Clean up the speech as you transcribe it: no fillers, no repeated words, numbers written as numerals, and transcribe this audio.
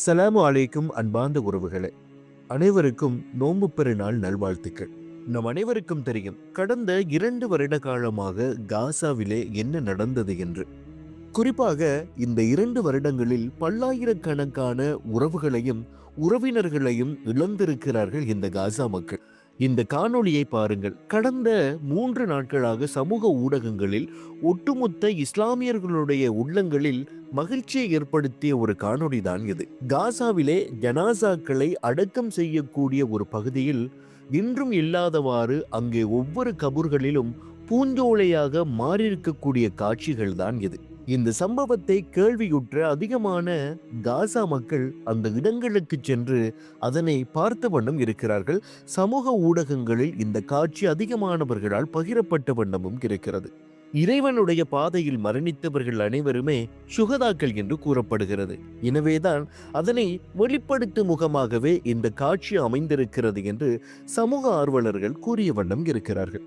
அஸ்ஸலாமு அலைக்கும் அன்பார்ந்த உறவுகளே, அனைவருக்கும் நோன்பு பெருநாள் நல்வாழ்த்துக்கள். நம் அனைவருக்கும் தெரியும், கடந்த 2 வருட காலமாக காசாவிலே என்ன நடந்தது என்று. குறிப்பாக இந்த 2 வருடங்களில் பல்லாயிரக்கணக்கான உறவுகளையும் உறவினர்களையும் இழந்திருக்கிறார்கள் இந்த காசா மக்கள். இந்த காணொளியை பாருங்கள். கடந்த 3 நாட்களாக சமூக ஊடகங்களில் ஒட்டுமொத்த இஸ்லாமியர்களுடைய உள்ளங்களில் மகிழ்ச்சியை ஏற்படுத்திய ஒரு காணொளி தான் இது. காசாவிலே ஜனாசாக்களை அடக்கம் செய்யக்கூடிய ஒரு பகுதியில் இன்றும் இல்லாதவாறு அங்கே ஒவ்வொரு கபர்களிலும் பூஞ்சோலையாக மாறியிருக்கக்கூடிய காட்சிகள் தான் இது. இந்த சம்பவத்தை கேள்வியுற்ற அதிகமான காசா மக்கள் அந்த இடங்களுக்கு சென்று அதனை பார்த்த வண்ணம் இருக்கிறார்கள். சமூக ஊடகங்களில் இந்த காட்சி அதிகமானவர்களால் பகிரப்பட்ட வண்ணமும் இருக்கிறது. இறைவனுடைய பாதையில் மரணித்தவர்கள் அனைவருமே சுகதாக்கள் என்று கூறப்படுகிறது. எனவேதான் அதனை வெளிப்படுத்தும் முகமாகவே இந்த காட்சி அமைந்திருக்கிறது என்று சமூக ஆர்வலர்கள் கூறிய வண்ணம் இருக்கிறார்கள்.